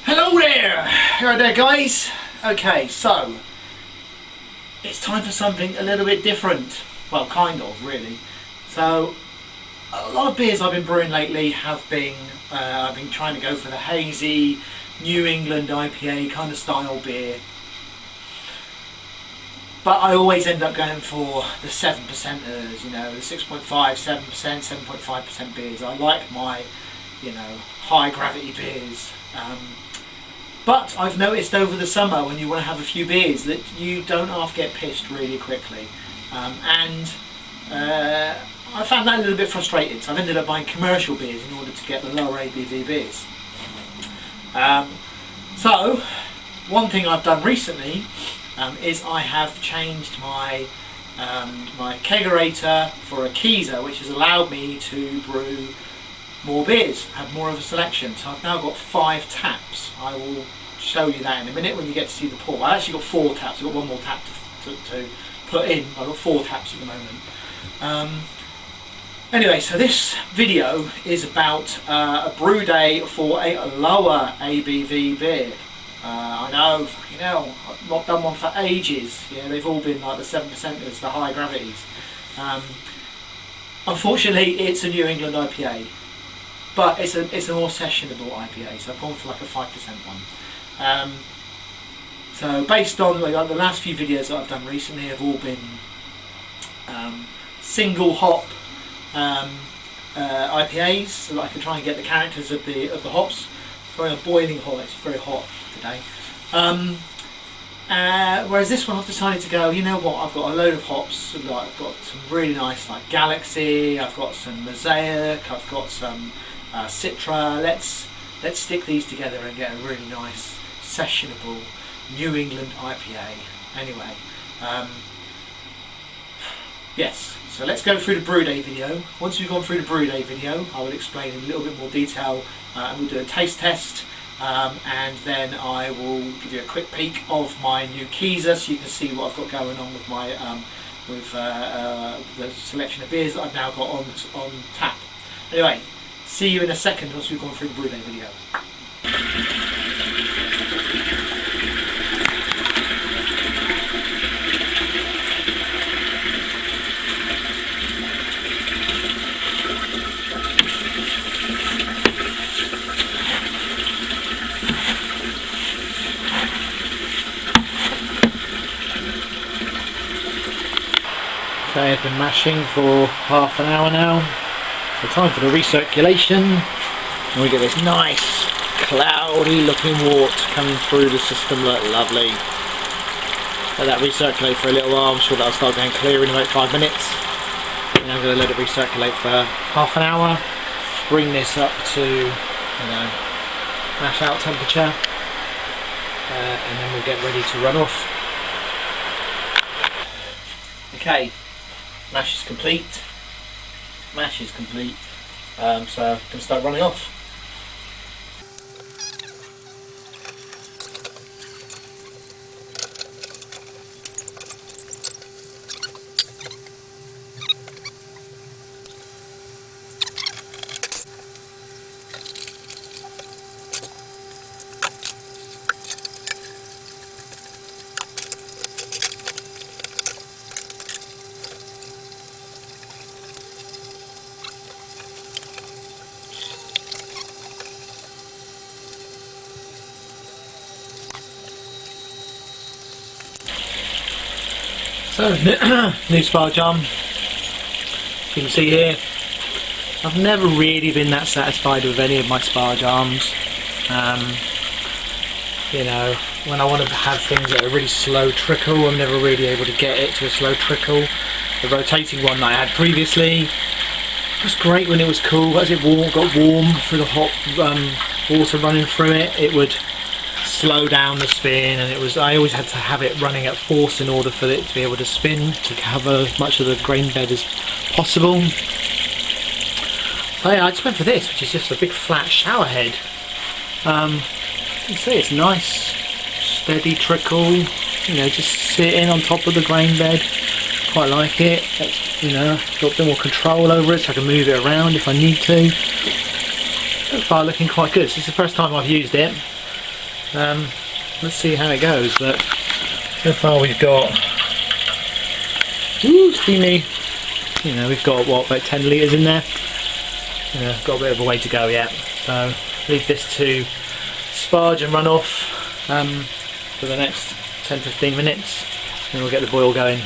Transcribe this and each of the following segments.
Hello there! Hello there guys! Okay, so it's time for something a little bit different. Well, kind of, really. So a lot of beers I've been brewing lately have been, I've been trying to go for the hazy New England IPA kind of style beer. But I always end up going for the 7%ers, you know, the 6.5, 7%, 7.5% beers. I like my, you know, high gravity beers. But I've noticed over the summer when you want to have a few beers that you don't half get pissed really quickly. I found that a little bit frustrating, so I've ended up buying commercial beers in order to get the lower ABV beers. So, one thing I've done recently is I have changed my my kegerator for a Keezer, which has allowed me to brew more beers, have more of a selection. So I've now got 5 taps. I will show you that in a minute when you get to see the pour. I've actually got 4 taps. I've got one more tap to put in. I've got 4 taps at the moment. Anyway, so this video is about a brew day for a lower ABV beer. I know, fucking hell, I've not done one for ages. Yeah, they've all been like the 7%ers, the high gravities. Unfortunately, it's a New England IPA, but it's a more sessionable IPA, so I've gone for like a 5% one. So based on like the last few videos that I've done recently have all been single hop IPAs, so that I can try and get the characters of the hops. Sorry, I'm boiling hot. It's very hot today. Whereas this one, I've decided to go, you know what? I've got a load of hops. I've got some really nice like Galaxy. I've got some Mosaic. I've got some Citra. Let's stick these together and get a really nice sessionable New England IPA. Anyway, yes. So let's go through the brew day video. Once we've gone through the brew day video, I will explain in a little bit more detail, and we'll do a taste test, and then I will give you a quick peek of my new Keezer, so you can see what I've got going on with my the selection of beers that I've now got on tap. Anyway, see you in a second once we've gone through the brew day video. Okay, I've been mashing for half an hour now. So time for the recirculation. And we get this nice, cloudy looking wort coming through the system. Look, lovely. Let that recirculate for a little while. I'm sure that'll start going clear in about 5 minutes. And I'm going to let it recirculate for half an hour. Bring this up to, you know, mash out temperature. And then we'll get ready to run off. Okay. Mash is complete. Mash is complete. So I'm going to start running off. So, new spar jar. You can see here, I've never really been that satisfied with any of my spar jams. You know, when I want to have things that are really slow trickle, I'm never really able to get it to a slow trickle. The rotating one that I had previously was great when it was cool. As it got warm through the hot water running through it, it would slow down the spin, and I always had to have it running at force in order for it to be able to spin, to cover as much of the grain bed as possible. So yeah, I just went for this, which is just a big flat shower head. You can see it's nice, steady trickle, you know, just sitting on top of the grain bed. quite like it. It's, you know, got a bit more control over it, so I can move it around if I need to. So far looking quite good. This is the first time I've used it. Let's see how it goes, but so far we've got, ooh, steamy, you know, we've got what, about 10 litres in there. You know, got a bit of a way to go yet, so leave this to sparge and run off for the next 10-15 minutes, and we'll get the boil going.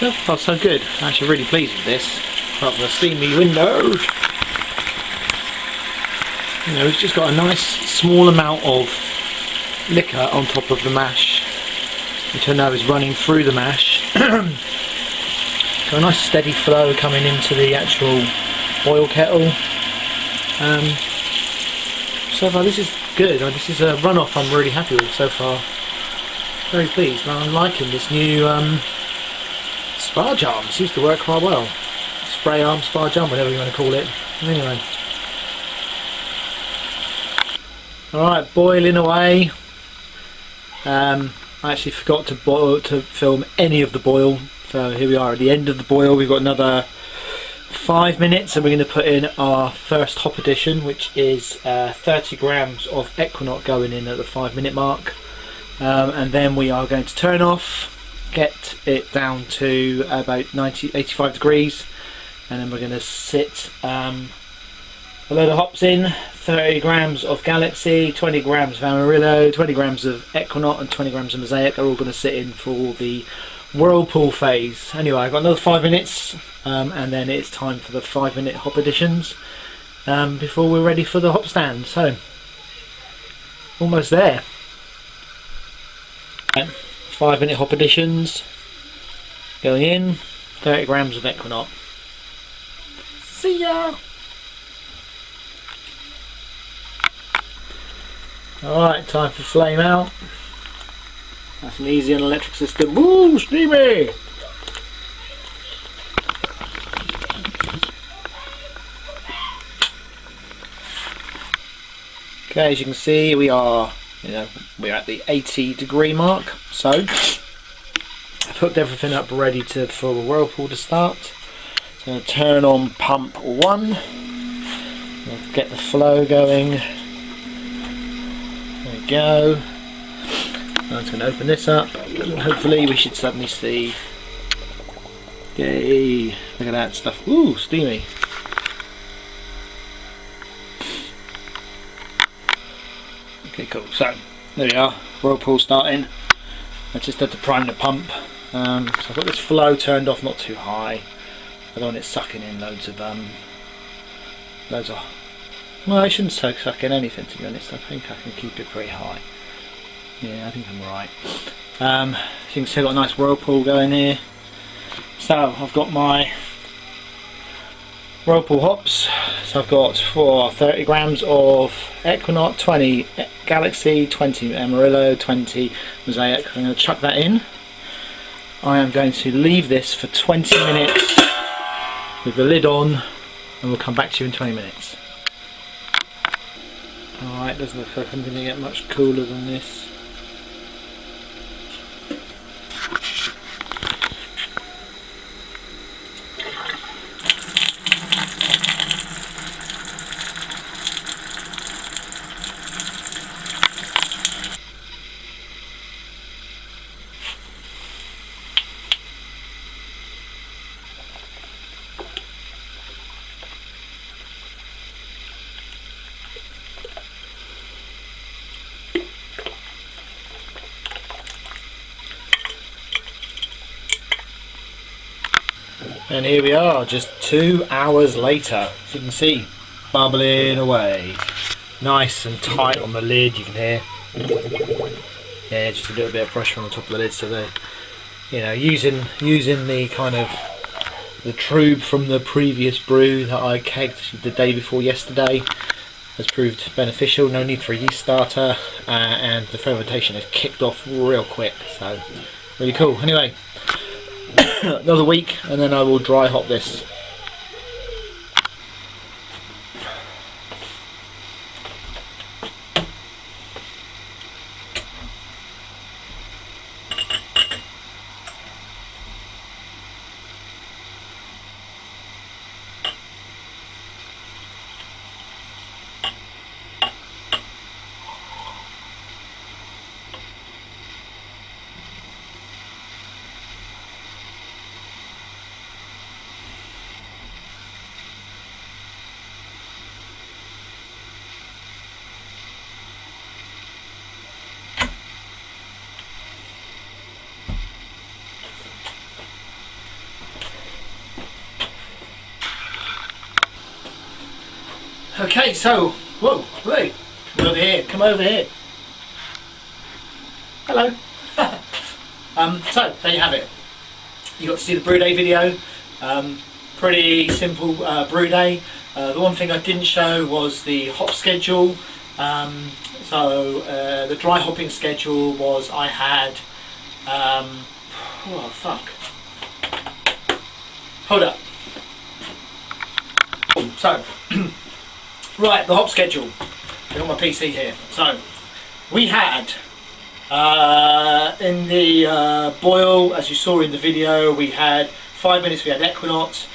So far so good. I'm actually really pleased with this, apart from the steamy windows. You know, we've just got a nice small amount of liquor on top of the mash, which I know is running through the mash. Got a nice steady flow coming into the actual boil kettle. So far this is good. This is a runoff I'm really happy with so far. Very pleased. I'm liking this new sparge arm. It seems to work quite well. Spray arm, sparge arm, whatever you want to call it. Anyway. Alright, boiling away. I actually forgot to film any of the boil. So here we are at the end of the boil. We've got another 5 minutes and we're going to put in our first hop addition, which is 30 grams of Equinox going in at the 5 minute mark. And then we are going to turn off, get it down to about 85 degrees, and then we're going to sit a load of hops in, 30 grams of Galaxy, 20 grams of Amarillo, 20 grams of Equinox and 20 grams of Mosaic are all going to sit in for the whirlpool phase. Anyway, I've got another 5 minutes and then it's time for the 5 minute hop additions before we're ready for the hop stand. So, almost there. 5 minute hop additions going in, 30 grams of Equinox. See ya! Alright, time for flame out. Nice and easy on an electric system. Woo, steamy! Okay, as you can see, we are, we're at the 80 degree mark. So, I've hooked everything up ready for the whirlpool to start. So, I'm going to turn on pump 1. I'll get the flow going. There we go. I'm just going to open this up. Hopefully we should suddenly see. Yay! Look at that stuff. Ooh, steamy. Okay, cool. So there we are. Whirlpool starting. I just had to prime the pump. So I've got this flow turned off, not too high. I don't want it sucking in loads of. Well, I shouldn't suck in anything, to be honest. I think I can keep it pretty high. Yeah, I think I'm right. So you can see I've got a nice whirlpool going here. So I've got my whirlpool hops. So I've got 30 grams of Equinox, 20 Galaxy, 20 Amarillo, 20 Mosaic. I'm going to chuck that in. I am going to leave this for 20 minutes with the lid on, and we'll come back to you in 20 minutes. Alright, doesn't look like I'm going to get much cooler than this. And here we are, just 2 hours later. As you can see, bubbling away. Nice and tight on the lid, you can hear. Yeah, just a little bit of pressure on the top of the lid, so they're, using the kind of the tube from the previous brew that I kegged the day before yesterday has proved beneficial. No need for a yeast starter, and the fermentation has kicked off real quick, so really cool. Anyway, another week and then I will dry hop this. Okay, so, whoa, hey, come over here, come over here. Hello. So, there you have it. You got to see the brew day video. Pretty simple brew day. The one thing I didn't show was the hop schedule. The dry hopping schedule was I had, oh fuck, hold up. So, right, the hop schedule. I got my PC here. So, we had in the boil, as you saw in the video, we had 5 minutes, we had Equinox,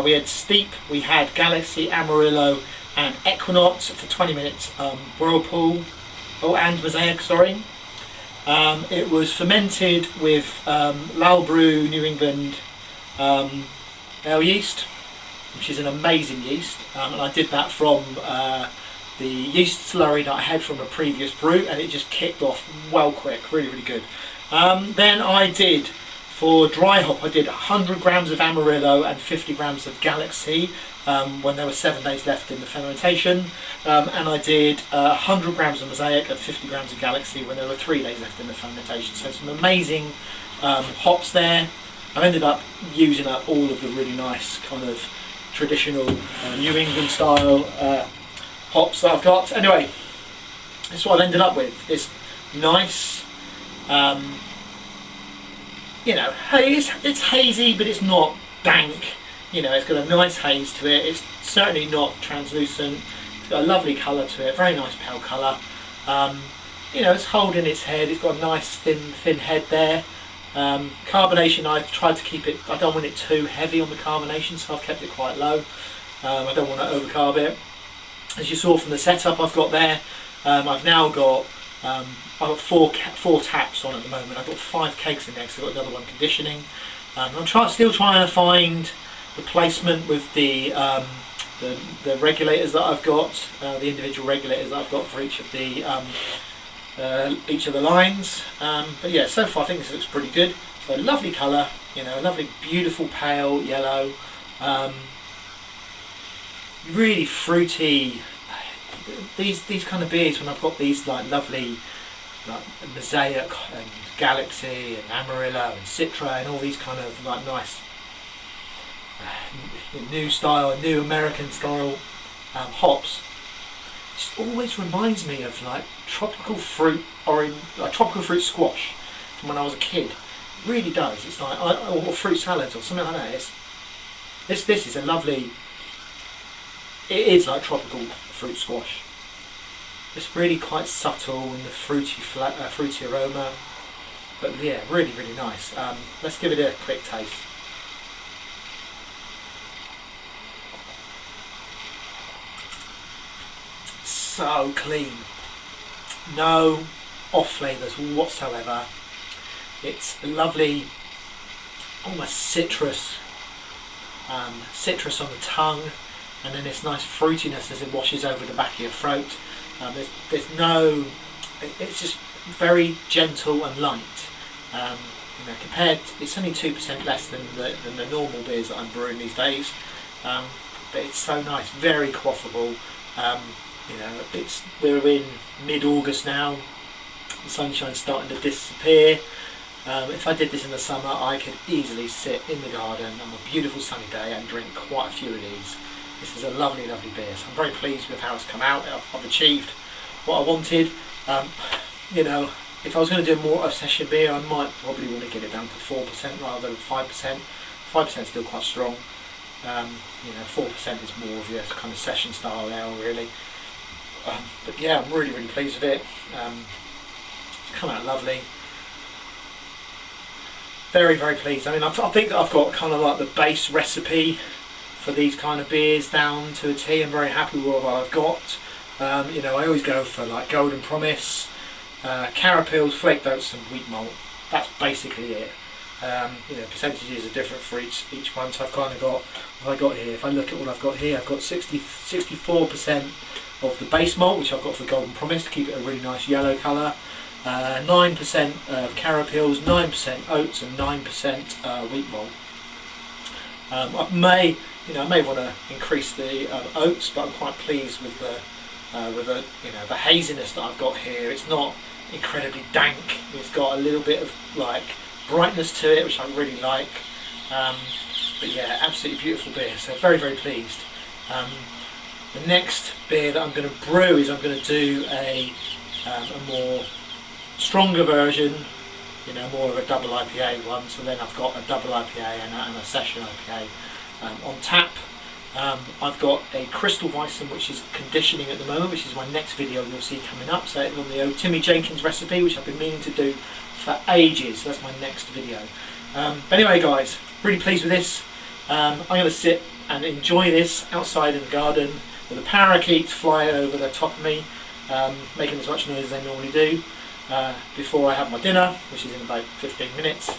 we had Steep, we had Galaxy, Amarillo and Equinox for 20 minutes, Whirlpool, and Mosaic, sorry. It was fermented with Brew New England ale yeast, which is an amazing yeast, and I did that from the yeast slurry that I had from a previous brew, and it just kicked off well quick, really good. Then I did, for dry hop, I did 100 grams of Amarillo and 50 grams of Galaxy when there were 7 days left in the fermentation, and I did 100 grams of Mosaic and 50 grams of Galaxy when there were 3 days left in the fermentation. So some amazing hops there. I've ended up using up all of the really nice kind of traditional New England style hops that I've got. Anyway, that's what I've ended up with. It's nice, you know, it's hazy, but it's not dank. You know, it's got a nice haze to it. It's certainly not translucent. It's got a lovely colour to it, very nice pale colour. You know, it's holding its head. It's got a nice thin head there. Carbonation, I've tried to keep it, I don't want it too heavy on the carbonation, so I've kept it quite low. I don't want to overcarb it. As you saw from the setup I've got there, I've now got I've got four taps on at the moment. I've got 5 kegs in there because I've got another one conditioning. I'm still trying to find the placement with the regulators that I've got, the individual regulators that I've got for each of the lines. But yeah, so far I think this looks pretty good. So lovely colour, you know, a lovely beautiful pale yellow, really fruity. These kind of beers, when I've got these like lovely like Mosaic and Galaxy and Amarillo and Citra and all these kind of like nice new style, new American style hops, it just always reminds me of like tropical fruit tropical fruit squash from when I was a kid. It really does. It's like or fruit salads or something like that. This is a lovely. It is like tropical fruit squash. It's really quite subtle in the fruity aroma, but yeah, really nice. Let's give it a quick taste. So clean, no off flavours whatsoever. It's lovely, almost citrus on the tongue, and then this nice fruitiness as it washes over the back of your throat. There's no, it's just very gentle and light. You know, it's only 2% less than the normal beers that I'm brewing these days, but it's so nice, very quaffable. You know, we're in mid-August now. The sunshine's starting to disappear. If I did this in the summer, I could easily sit in the garden on a beautiful sunny day and drink quite a few of these. This is a lovely beer, so I'm very pleased with how it's come out. I've achieved what I wanted. You know, if I was going to do more of a session beer, I might probably want to get it down to 4% rather than 5%. 5% is still quite strong. You know, 4% is more of your kind of session style ale, really. But yeah, I'm really pleased with it. It's come out lovely. Very pleased. I mean, I think that I've got kind of like the base recipe for these kind of beers down to a T. I'm very happy with what I've got. You know, I always go for like Golden Promise, Carapils, Flake Oats and wheat malt. That's basically it. You know, percentages are different for each one, so I've kind of got what I got here. If I look at what I've got here, I've got 64% of the base malt, which I've got for Golden Promise to keep it a really nice yellow colour. 9% Carapils, 9% oats and 9% wheat malt. I may want to increase the oats, but I'm quite pleased with the the haziness that I've got here. It's not incredibly dank. It's got a little bit of like brightness to it, which I really like. But yeah, absolutely beautiful beer. So very, very pleased. The next beer that I'm going to brew is I'm going to do a more stronger version, more of a double IPA one. So then I've got a double IPA and a session IPA on tap. I've got a Crystal Weissen which is conditioning at the moment, which is my next video you'll see coming up. So it's on the old Timmy Jenkins recipe, which I've been meaning to do for ages. So that's my next video. But anyway, guys, really pleased with this. I'm going to sit and enjoy this outside in the garden with the parakeets flying over the top of me, making as much noise as they normally do, before I have my dinner, which is in about 15 minutes.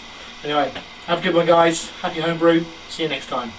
Anyway, have a good one, guys. Happy homebrew. See you next time.